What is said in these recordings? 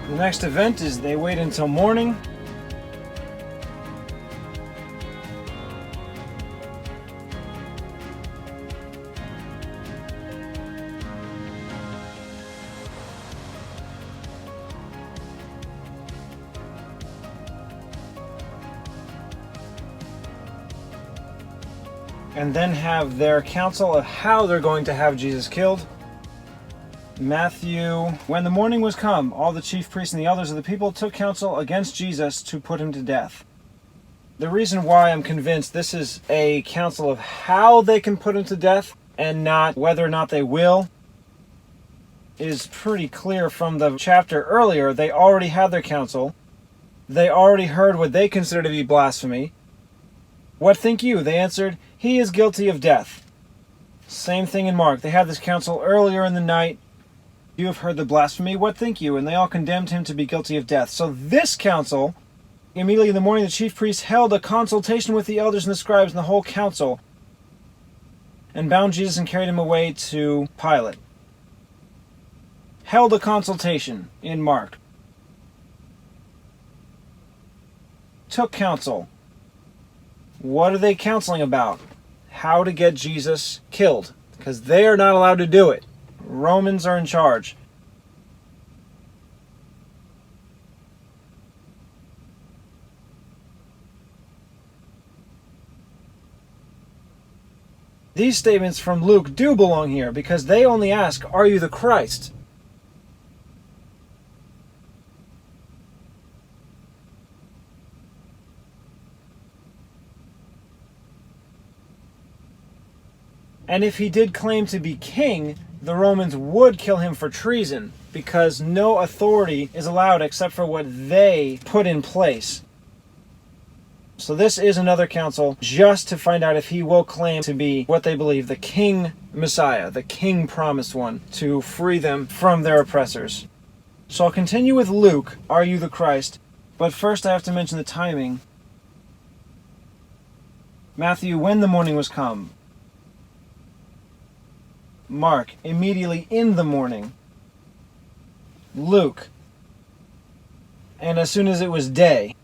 The next event is they wait until morning. And then have their counsel of how they're going to have Jesus killed. Matthew, when the morning was come, all the chief priests and the elders of the people took counsel against Jesus to put him to death. The reason why I'm convinced this is a counsel of how they can put him to death and not whether or not they will is pretty clear from the chapter earlier. They already had their counsel. They already heard what they consider to be blasphemy. What think you? They answered, he is guilty of death. Same thing in Mark. They had this counsel earlier in the night. You have heard the blasphemy. What think you? And they all condemned him to be guilty of death. So this council, immediately in the morning, the chief priests held a consultation with the elders and the scribes and the whole council, and bound Jesus and carried him away to Pilate. Held a consultation in Mark. Took counsel. What are they counseling about? How to get Jesus killed, because they are not allowed to do it. Romans are in charge. These statements from Luke do belong here because they only ask, are you the Christ? And if he did claim to be king, the Romans would kill him for treason, because no authority is allowed except for what they put in place. So this is another council just to find out if he will claim to be what they believe, the king Messiah, the king promised one, to free them from their oppressors. So I'll continue with Luke, are you the Christ? But first I have to mention the timing. Matthew, when the morning was come. Mark, immediately in the morning. Luke, and as soon as it was day.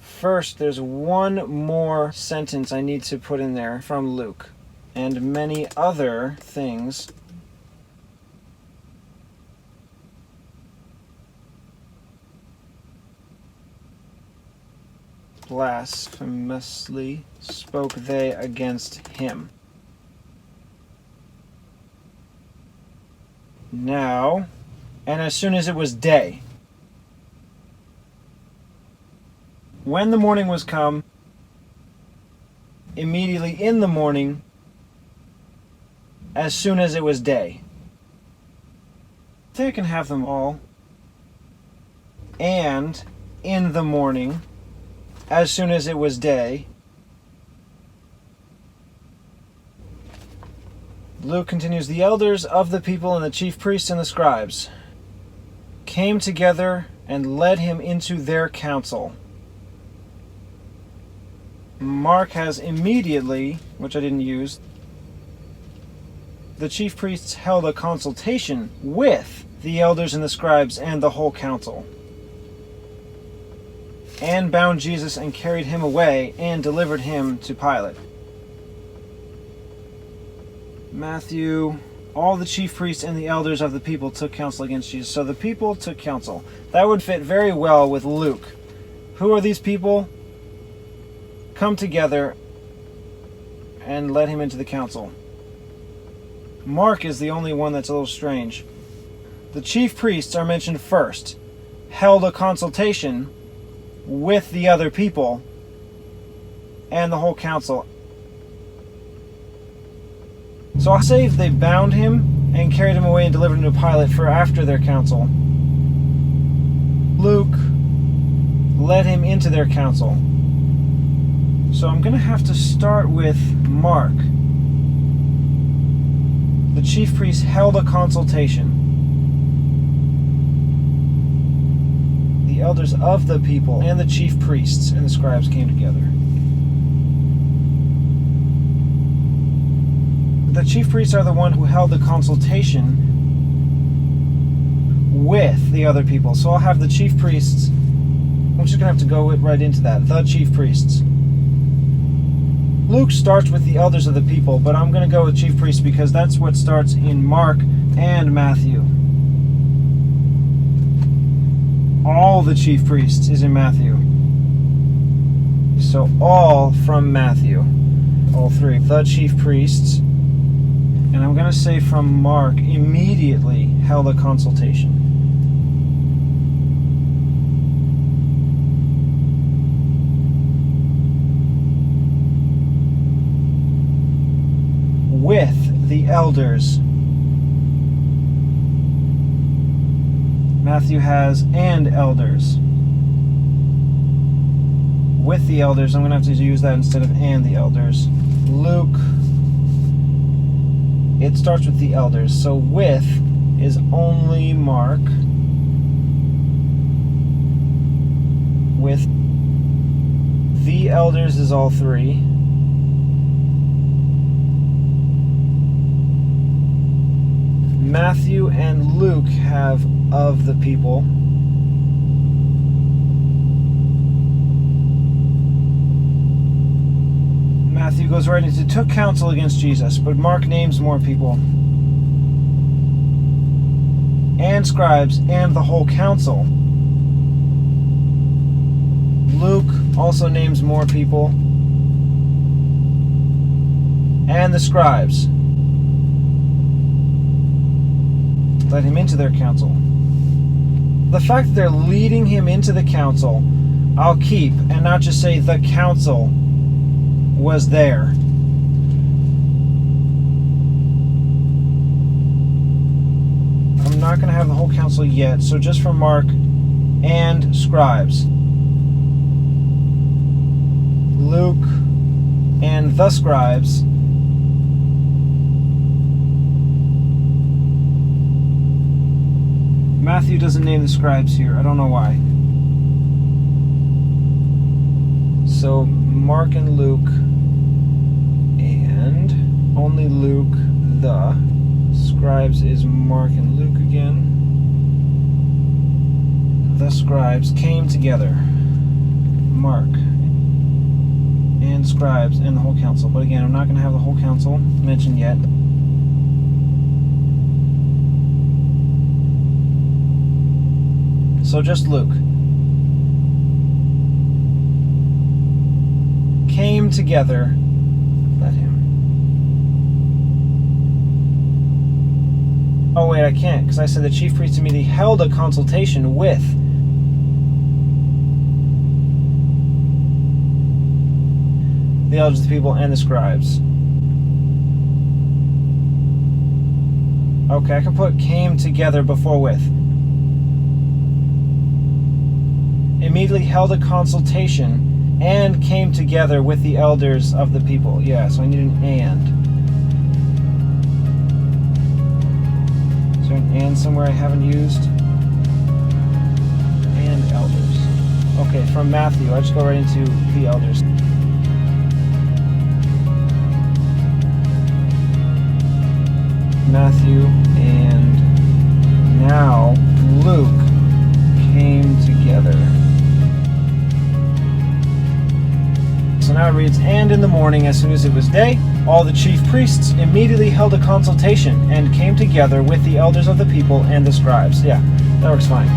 First, there's one more sentence I need to put in there from Luke, and many other things. Blasphemously spoke they against him. Now, and as soon as it was day. When the morning was come, immediately in the morning, as soon as it was day. I think I can have them all. And in the morning, as soon as it was day. Luke continues, the elders of the people and the chief priests and the scribes came together and led him into their council. Mark has immediately, which I didn't use, the chief priests held a consultation with the elders and the scribes and the whole council, and bound Jesus and carried him away and delivered him to Pilate. Matthew, all the chief priests and the elders of the people took counsel against Jesus. So the people took counsel. That would fit very well with Luke. Who are these people? Come together and led him into the council. Mark is the only one that's a little strange. The chief priests are mentioned first, held a consultation with the other people and the whole council. So I'll say if they bound him and carried him away and delivered him to Pilate for after their council. Luke led him into their council. So I'm going to have to start with Mark. The chief priests held a consultation. The elders of the people and the chief priests and the scribes came together. The chief priests are the one who held the consultation with the other people. So I'll have the chief priests. I'm just going to have to go right into that. The chief priests. Luke starts with the elders of the people, but I'm going to go with chief priests because that's what starts in Mark and Matthew. All the chief priests is in Matthew. So all from Matthew. All three. The chief priests. And I'm going to say from Mark immediately held a consultation. With the elders. Matthew has and elders. With the elders, I'm going to have to use that instead of and the elders. Luke, it starts with the elders. So with is only Mark. With the elders is all three. Matthew and Luke have of the people. Matthew goes right into took counsel against Jesus, but Mark names more people. And scribes and the whole council. Luke also names more people. And the scribes. Let him into their council. The fact that they're leading him into the council, I'll keep, and not just say the council was there. I'm not going to have the whole council yet, so just from Mark and scribes. Luke and the scribes. Matthew doesn't name the scribes here. I don't know why. So Mark and Luke, and only Luke, the scribes is Mark and Luke again. The scribes came together. Mark and scribes and the whole council. But again, I'm not going to have the whole council mentioned yet. So just Luke. Came together. Let him. Oh wait, I can't, because I said the chief priest immediately held a consultation with the elders of the people and the scribes. Okay, I can put came together before with. Immediately held a consultation and came together with the elders of the people. Yeah, so I need an and. Is there an and somewhere I haven't used? And elders. Okay, from Matthew, I just go right into the elders. Matthew and now Luke came together. So now it reads, and in the morning, as soon as it was day, all the chief priests immediately held a consultation and came together with the elders of the people and the scribes. Yeah, that works fine.